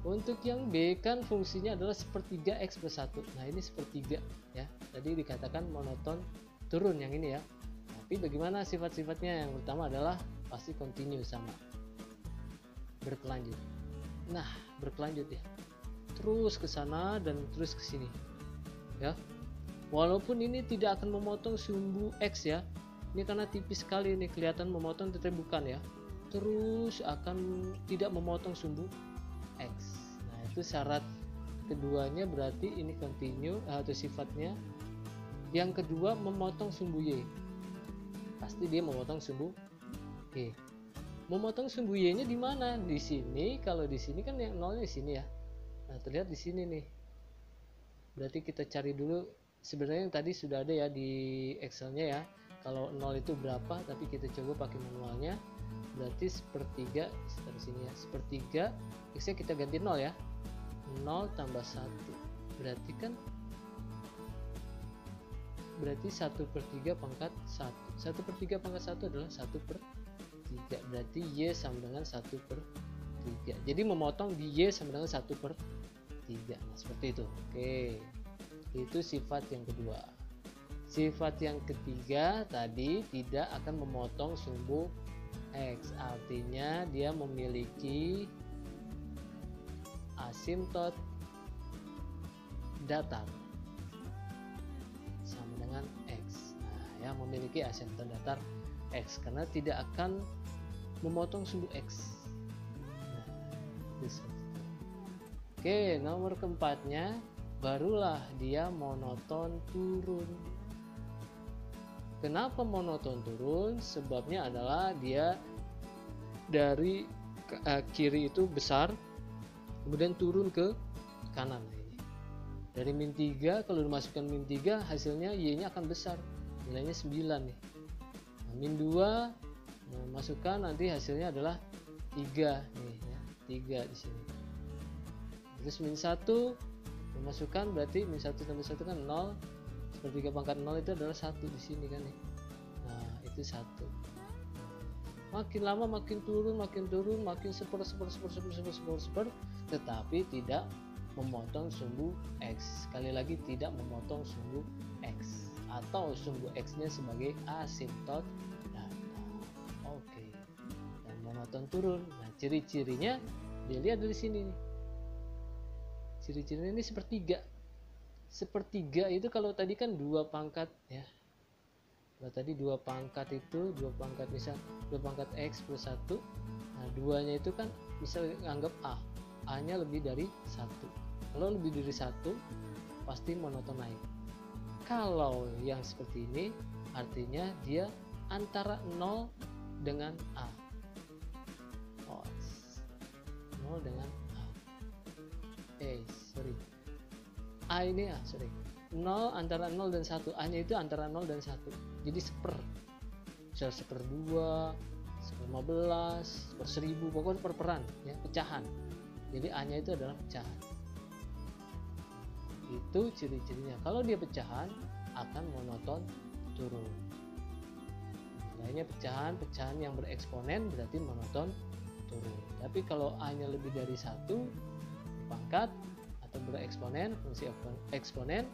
Untuk yang B kan fungsinya adalah sepertiga X plus 1. Nah, ini sepertiga ya. Tadi dikatakan monoton turun yang ini ya. Tapi bagaimana sifat-sifatnya? Yang pertama adalah pasti continue sama berkelanjut. Nah, berkelanjut ya. Terus ke sana dan terus ke sini. Ya. Walaupun ini tidak akan memotong sumbu X ya. Ini karena tipis sekali ini kelihatan memotong tetapi bukan ya. Terus akan tidak memotong sumbu X. Nah, itu syarat keduanya, berarti ini continue atau sifatnya. Yang kedua, memotong sumbu Y. Pasti dia memotong sumbu Y. Memotong sumbu Y-nya di mana? Di sini. Kalau di sini kan yang nolnya di sini ya. Nah, terlihat di sini nih. Berarti kita cari dulu. Sebenarnya yang tadi sudah ada ya di Excel-nya ya. Kalau 0 itu berapa, tapi kita coba pakai manualnya. Berarti sepertiga, dari sini ya, sepertiga X-nya kita ganti 0 ya, 0 tambah 1 berarti kan, berarti 1/3 pangkat 1. 1/3 pangkat 1 adalah 1/3, berarti Y sama dengan 1/3. Jadi memotong di Y sama dengan 1/3. Nah, seperti itu. Oke, itu sifat yang kedua. Sifat yang ketiga tadi tidak akan memotong sumbu X, artinya dia memiliki asimtot datar sama dengan X. Nah, yang memiliki asimtot datar X karena tidak akan memotong sumbu X. Nah, itu. Oke, nomor keempatnya barulah dia monoton turun. Kenapa monoton turun? Sebabnya adalah dia dari kiri itu besar, kemudian turun ke kanan. Dari min 3, kalau dimasukkan min 3 hasilnya Y-nya akan besar, nilainya 9 nih. Nah, min 2 masukkan nanti hasilnya adalah 3 nih ya, 3 di sini. Terus min 1 memasukkan berarti min 1 tambah 1 kan 0. Sepertiga pangkat 0 itu adalah 1 di sini kan nih. Nah, itu 1. Makin lama makin turun, makin seper, tetapi tidak memotong sumbu X. Sekali lagi tidak memotong sumbu X atau sumbu X-nya sebagai asimtot data. Oke. Dan monoton turun. Nah, ciri-cirinya dilihat dari sini nih. Ciri-cirinya ini sepertiga. Sepertiga itu kalau tadi kan 2 pangkat ya. Kalau tadi 2 pangkat itu 2 pangkat misal 2 pangkat X plus 1. Nah, 2-nya itu kan misal anggap A nya lebih dari 1. Kalau lebih dari 1 pasti monoton naik. Kalau yang seperti ini artinya dia antara 0 dengan A. 0 dengan A. A ini 0 antara 0 dan 1. A nya itu antara 0 dan 1. Jadi seper. Misal seper 2, seper 15, seper 1000, pokoknya perperan ya, pecahan. Jadi A nya itu adalah pecahan. Itu ciri-cirinya. Kalau dia pecahan akan monoton turun. Lainnya pecahan yang bereksponen berarti monoton turun. Tapi kalau A nya lebih dari 1 pangkat atau bereksponen, fungsi eksponen,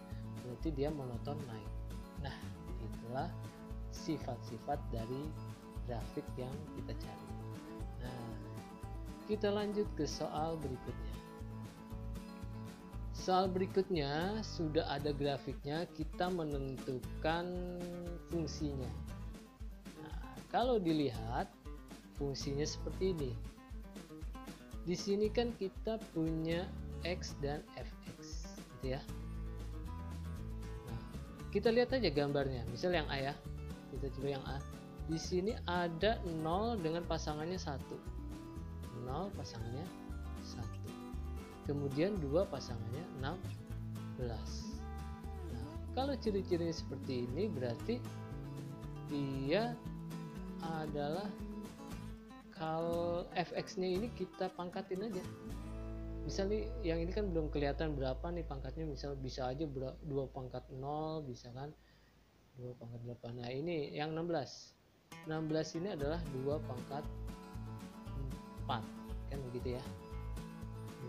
berarti dia monoton naik. Nah, itulah sifat-sifat dari grafik yang kita cari. Nah, kita lanjut ke soal berikutnya. Soal berikutnya sudah ada grafiknya, kita menentukan fungsinya. Nah, kalau dilihat fungsinya seperti ini. Di sini kan kita punya X dan fx gitu ya. Nah, kita lihat aja gambarnya. Misal yang A ya. Kita coba yang A. Di sini ada 0 dengan pasangannya 1. 0 pasangannya 1. Kemudian 2 pasangannya 16. Nah, kalau ciri-cirinya seperti ini berarti dia adalah kalau fx-nya ini kita pangkatin aja. Misal nih yang ini kan belum kelihatan berapa nih pangkatnya, misal bisa aja 2 pangkat 0 bisa kan, 2 pangkat 8. Nah ini yang 16 ini adalah 2 pangkat 4 kan begitu ya,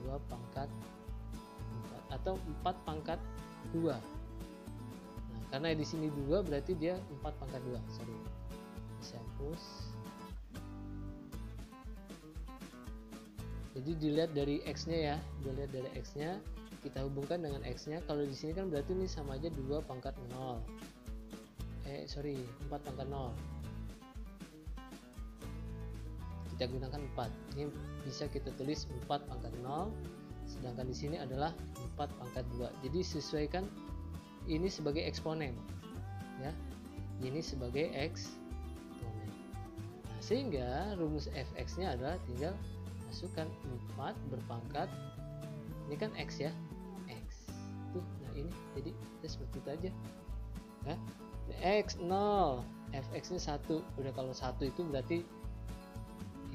2 pangkat 4 atau 4 pangkat 2. Nah karena di sini 2 berarti dia 4 pangkat 2. Bisa hapus. Jadi dilihat dari X-nya ya, dilihat dari X-nya, kita hubungkan dengan X-nya. Kalau di sini kan berarti ini sama aja 2 pangkat 0. 4 pangkat 0. Kita gunakan 4. Ini bisa kita tulis 4 pangkat 0, sedangkan di sini adalah 4 pangkat 2. Jadi sesuaikan ini sebagai eksponen. Ya. Ini sebagai eksponen. Nah, sehingga rumus fx-nya adalah tinggal masukkan 4 berpangkat ini kan X ya, X tuh. Nah ini jadi kita seperti itu aja ya. X 0, fx nya 1. Udah kalau 1 itu berarti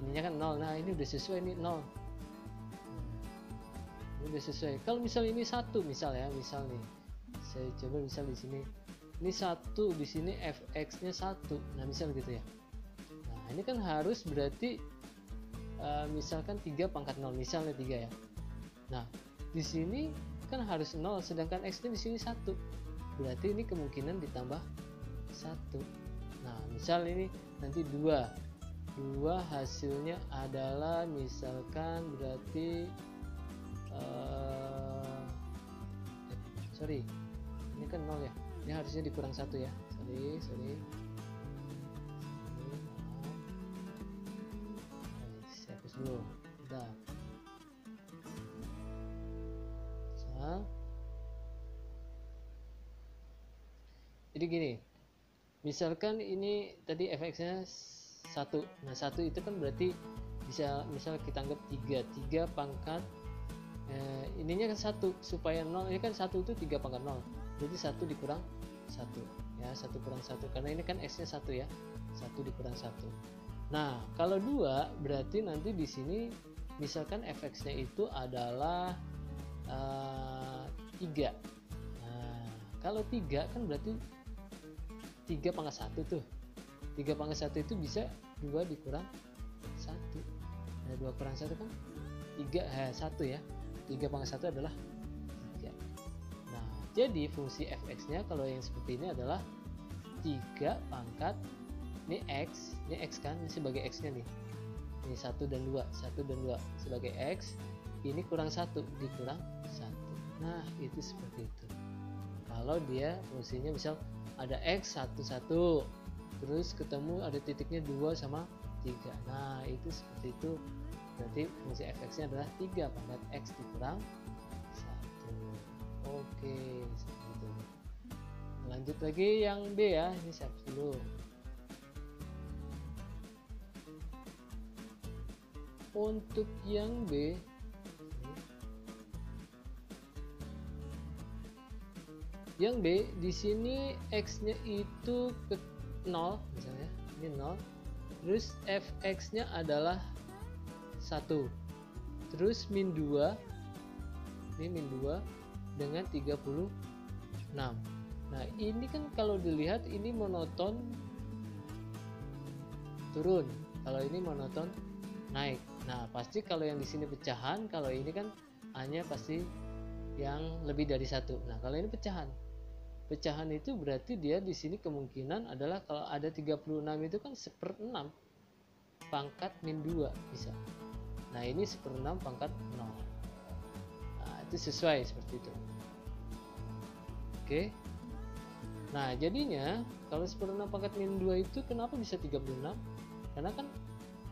ininya kan 0. Nah ini udah sesuai nih 0. Ini udah sesuai. Kalau misal ini 1 misal ya, misal nih saya coba misal di sini ini 1, di sini fx nya 1. Nah misal gitu ya. Nah ini kan harus berarti misalkan 3 pangkat 0, misalnya 3 ya. Nah, di sini kan harus 0, sedangkan X-nya di sini 1. Berarti ini kemungkinan ditambah 1. Nah, misal ini nanti 2. 2 hasilnya adalah misalkan berarti sorry, ini kan 0 ya, ini harusnya dikurang 1 ya, sorry. Saya hapus dulu, udah. Jadi gini, misalkan ini tadi fx-nya 1. Nah, 1 itu kan berarti bisa misal kita anggap 3 pangkat ininya kan 1 supaya 0, ini kan 1 itu 3 pangkat 0. Jadi 1 dikurang 1 ya, 1 kurang 1 karena ini kan x-nya 1 ya. 1 dikurang 1. Nah, kalau 2 berarti nanti di sini misalkan fx-nya itu adalah 3. Nah, kalau 3 kan berarti 3 pangkat 1 tuh. 3 pangkat 1 itu bisa 2 dikurang 1. Nah, 2 kurang 1 kan 1 ya. 3 pangkat 1 adalah 3. Nah, jadi fungsi fx-nya kalau yang seperti ini adalah 3 pangkat, ini x kan, ini sebagai x-nya nih. Ini 1 dan 2 sebagai x, ini kurang 1 dikurang 1. Nah, itu seperti itu. Kalau dia fungsinya misal ada x 1 terus ketemu ada titiknya 2 sama 3. Nah, itu seperti itu. Berarti fungsi fx-nya adalah 3 pangkat x dikurang 1. Oke, seperti itu. Lanjut lagi yang B ya. Ini siap dulu. Untuk yang B, di sini x-nya itu ke 0 misalnya, ini 0. Terus fx-nya adalah 1. Terus min 2. Ini min 2 dengan 36. Nah, ini kan kalau dilihat ini monoton turun. Kalau ini monoton naik. Nah, pasti kalau yang di sini pecahan, kalau ini kan hanya pasti yang lebih dari 1. Nah, kalau ini pecahan. Pecahan itu berarti dia di sini kemungkinan adalah kalau ada 36 itu kan 1/6 pangkat min 2 bisa. Nah, ini 1/6 pangkat 0. Nah, itu sesuai seperti itu. Oke. Nah, jadinya kalau 1/6 pangkat min 2 itu kenapa bisa 36? Karena kan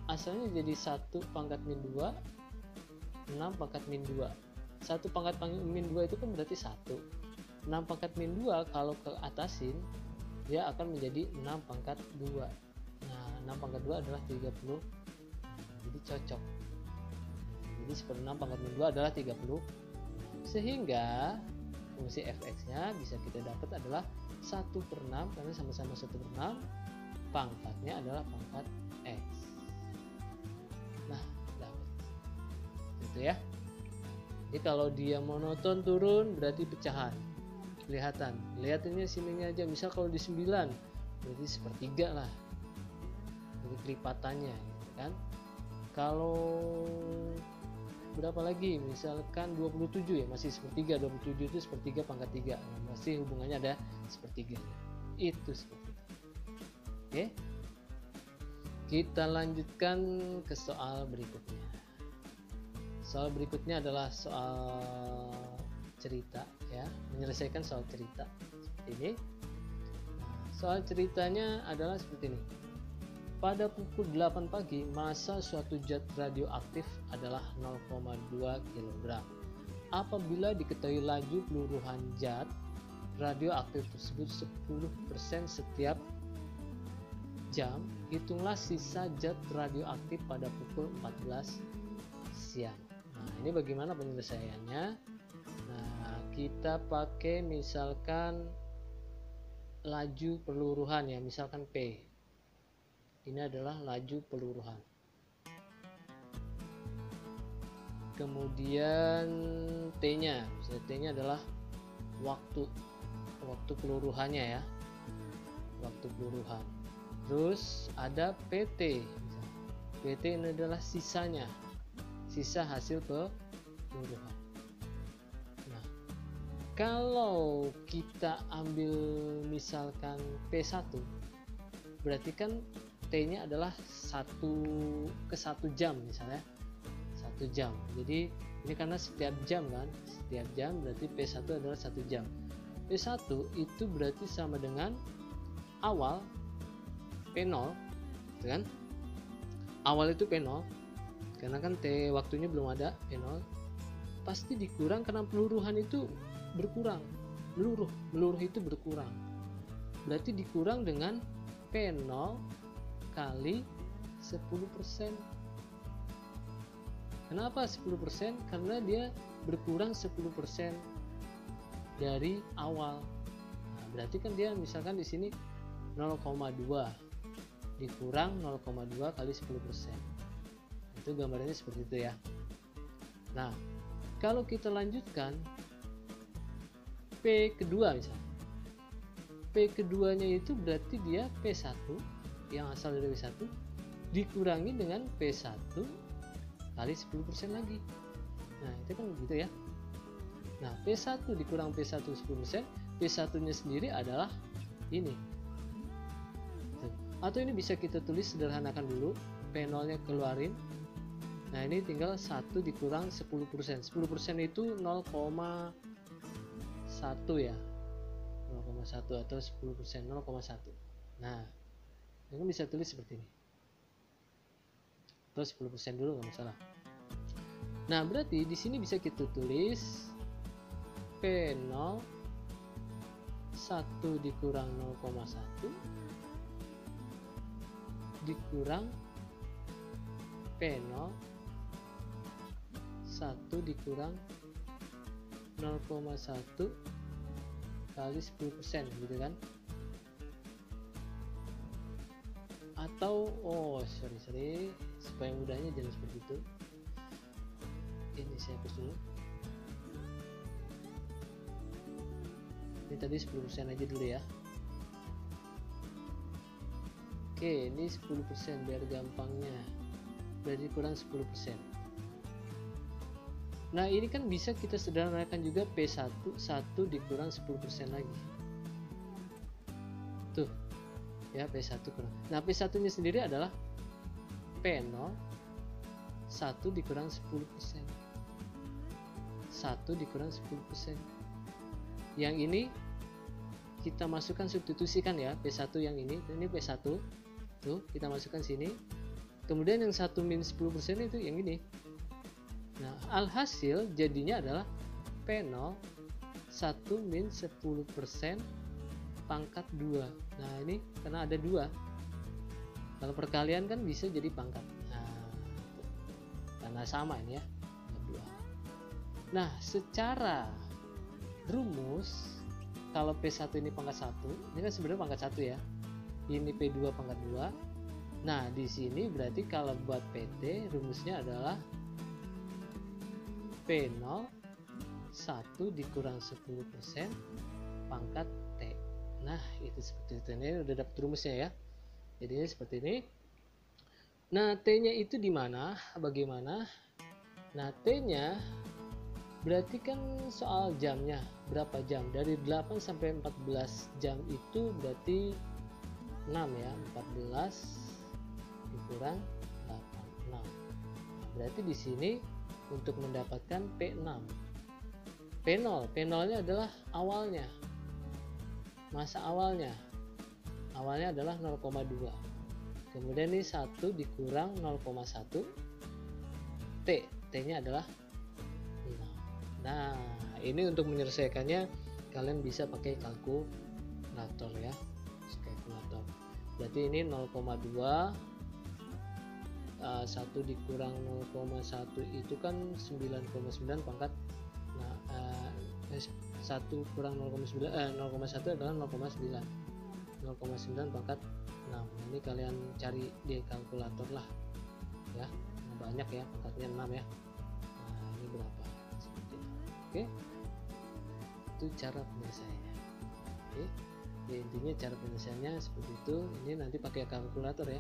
asalnya jadi 1 pangkat min 2, 6 pangkat min 2. 1 pangkat min 2 itu kan berarti 1. 6 pangkat min 2 kalau ke atasin dia akan menjadi 6 pangkat 2. Nah, 6 pangkat 2 adalah 30. Jadi cocok. Jadi 1/6 pangkat min 2 adalah 30. Sehingga fungsi fx-nya bisa kita dapat adalah 1/6 karena sama-sama 1/6, pangkatnya adalah pangkat x. Nah, dapat. Gitu ya. Jadi kalau dia monoton turun berarti pecahan. Kelihatan. Lihat ini sininya aja. Misal kalau di 9 berarti 1/3 lah. Jadi kelipatannya gitu kan. Kalau berapa lagi? Misalkan 27 ya, masih 1/3. 27 itu 1/3 pangkat 3. Nah, masih hubungannya ada 1/3. Itu seperti itu. Oke. Kita lanjutkan ke soal berikutnya. Soal berikutnya adalah soal cerita ya, menyelesaikan soal cerita seperti ini. Soal ceritanya adalah seperti ini. Pada pukul 8 pagi, massa suatu zat radioaktif adalah 0,2 kg. Apabila diketahui laju peluruhan zat radioaktif tersebut 10% setiap jam, hitunglah sisa zat radioaktif pada pukul 14 siang. Nah, ini bagaimana penyelesaiannya? Nah, kita pakai misalkan laju peluruhan ya, misalkan P. Ini adalah laju peluruhan. Kemudian T-nya, misalnya T-nya adalah waktu peluruhannya ya, waktu peluruhan. Terus ada PT. PT ini adalah sisanya, sisa hasil peluruhan. Nah, kalau kita ambil misalkan P1, berarti kan T-nya adalah 1/1 jam misalnya, 1 jam. Jadi ini karena setiap jam kan, setiap jam berarti P1 adalah 1 jam. P1 itu berarti sama dengan awal P0 kan, awal itu P0 karena kan T waktunya belum ada, P0 pasti dikurang karena peluruhan itu berkurang, meluruh itu berkurang, berarti dikurang dengan P0 kali 10%. Kenapa 10%? Karena dia berkurang 10% dari awal. Nah, berarti kan dia misalkan di sini 0,2 dikurang 0,2 kali 10%. Itu gambarnya seperti itu ya. Nah, kalau kita lanjutkan P kedua misalnya. P keduanya itu berarti dia P1 yang asal dari P1 dikurangi dengan P1 kali 10% lagi. Nah, itu kan gitu ya. Nah, P1 dikurang P1 10%, P1 nya sendiri adalah ini. Atau ini bisa kita tulis sederhanakan dulu, P0 nya keluarin. Nah, ini tinggal 1 dikurang 10%. 10% itu 0,1 ya. 0,1 atau 10%, 0,1. Nah, ini bisa tulis seperti ini. Atau 10% dulu nggak masalah. Nah, berarti di sini bisa kita tulis P0 1 dikurang 0,1 dikurang P0 1 dikurang 0,1 kali 10% gitu kan. Atau sorry supaya mudahnya jangan seperti itu, ini saya hapus dulu. Ini tadi 10% aja dulu ya. Oke, ini 10% biar gampangnya, berarti kurang 10%. Nah, ini kan bisa kita sederhanakan juga P1 1 dikurang 10% lagi. Tuh ya, P1 kurang. Nah, P1 nya sendiri adalah P0 1 dikurang 10%. 1 dikurang 10%. Yang ini kita masukkan, substitusikan ya, P1 yang ini P1 tuh kita masukkan sini. Kemudian yang 1 min 10% itu yang ini. Nah, alhasil jadinya adalah P0 1 min 10% pangkat 2. Nah, ini karena ada 2. Kalau perkalian kan bisa jadi pangkat. Nah, karena sama ini ya, ada 2. Nah, secara rumus kalau P1 ini pangkat 1, ini kan sebenarnya pangkat 1 ya. Ini P2 pangkat 2. Nah, di sini berarti kalau buat PT rumusnya adalah P0 1 dikurang 10% pangkat T. Nah, itu seperti itu. Ini udah dapat rumusnya ya. Jadi seperti ini. Nah, T-nya itu di mana? Bagaimana? Nah, T-nya berarti kan soal jamnya. Berapa jam? Dari 8 sampai 14 jam itu berarti 6 ya. 14 dikurang 8, 6. Nah, berarti di sini untuk mendapatkan P6. P0 nya adalah awalnya. Masa awalnya adalah 0,2. Kemudian ini 1 dikurang 0,1 T nya adalah 6. Nah, ini untuk menyelesaikannya kalian bisa pakai kalkulator ya, kalkulator. Berarti ini 0,2 1 dikurang 0,1 itu kan 9,9 pangkat. Nah, 1 kurang 0,1 adalah 0,9. 0,9 pangkat 6. Ini kalian cari di kalkulator lah ya. Nah, banyak ya, pangkatnya 6 ya. Nah, ini berapa? Seperti itu. Oke. Itu cara penyelesaiannya. Oke. Ya, intinya cara penyelesaiannya seperti itu. Ini nanti pakai kalkulator ya.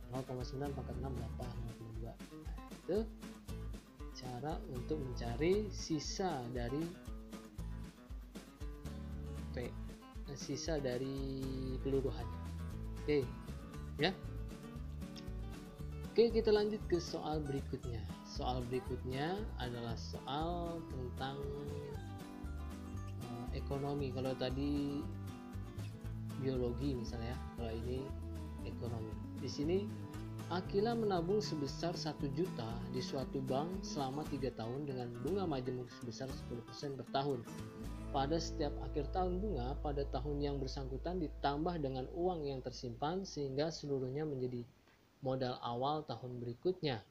0,9 pangkat 6 berapa? 0,2. Nah, itu cara untuk mencari sisa dari P, sisa dari peluruhannya. Oke, ya. Oke, kita lanjut ke soal berikutnya. Soal berikutnya adalah soal tentang ekonomi. Kalau tadi biologi misalnya, kalau ini ekonomi. Di sini Akila menabung sebesar 1 juta di suatu bank selama 3 tahun dengan bunga majemuk sebesar 10% per tahun. Pada setiap akhir tahun bunga pada tahun yang bersangkutan ditambah dengan uang yang tersimpan sehingga seluruhnya menjadi modal awal tahun berikutnya.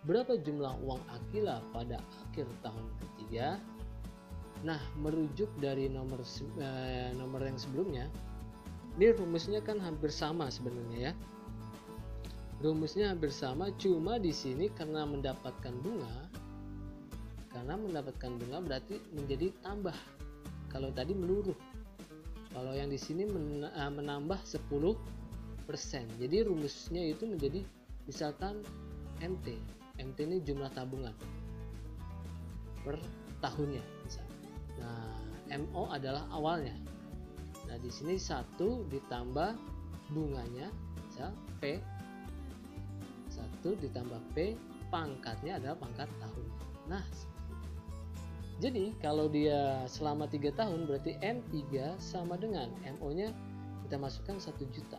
Berapa jumlah uang Akila pada akhir tahun ketiga? Nah, merujuk dari nomor yang sebelumnya, ini rumusnya kan hampir sama sebenarnya ya. Rumusnya hampir sama, cuma di sini karena mendapatkan bunga berarti menjadi tambah. Kalau tadi meluruh. Kalau yang di sini menambah 10%. Jadi rumusnya itu menjadi misalkan MT. MT ini jumlah tabungan per tahunnya misalnya. Nah, MO adalah awalnya. Nah, di sini 1 ditambah bunganya, misal P. 1 ditambah P, pangkatnya adalah pangkat tahun. Nah, jadi kalau dia selama 3 tahun berarti M3 sama dengan MO-nya kita masukkan 1 juta.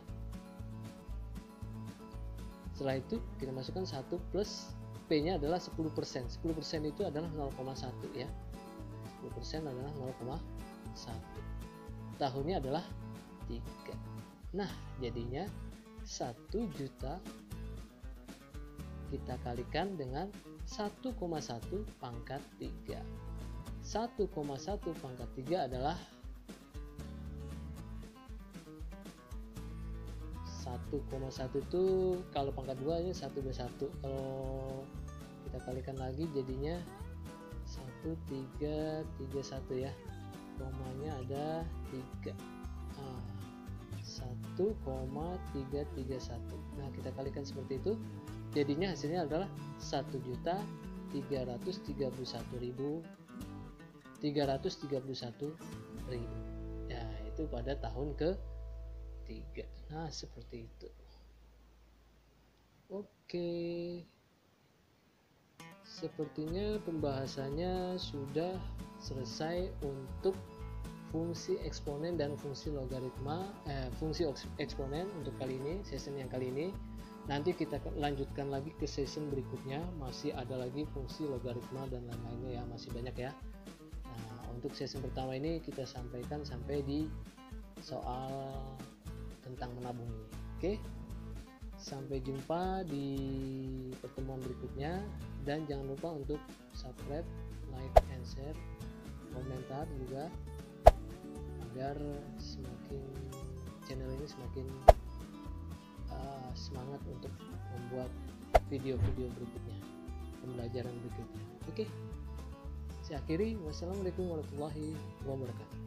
Setelah itu kita masukkan 1 plus P-nya adalah 10%. 10% itu adalah 0,1 ya. 10% adalah 0,1. Tahunnya adalah 3. Nah, jadinya 1 juta kita kalikan dengan 1,1 pangkat 3. 1,1 pangkat 3 adalah 1,1 itu kalau pangkat 2 nya 121. Kalau kita kalikan lagi jadinya 1331 ya. Komanya ada 3. 1,331. Nah, kita kalikan seperti itu. Jadinya hasilnya adalah 1.331.331.000. Ya, itu pada tahun ke-3. Nah, seperti itu. Oke. Sepertinya pembahasannya sudah selesai untuk fungsi eksponen dan fungsi logaritma, fungsi eksponen untuk kali ini, session yang kali ini. Nanti kita lanjutkan lagi ke session berikutnya, masih ada lagi fungsi logaritma dan lain-lainnya ya, masih banyak ya. Nah, untuk session pertama ini kita sampaikan sampai di soal tentang menabung ini. Oke, sampai jumpa di pertemuan berikutnya, dan jangan lupa untuk subscribe, like, and share, komentar juga, agar semakin channel ini semakin semangat untuk membuat video-video berikutnya, pembelajaran berikutnya. Oke, saya akhiri. Wassalamualaikum warahmatullahi wabarakatuh.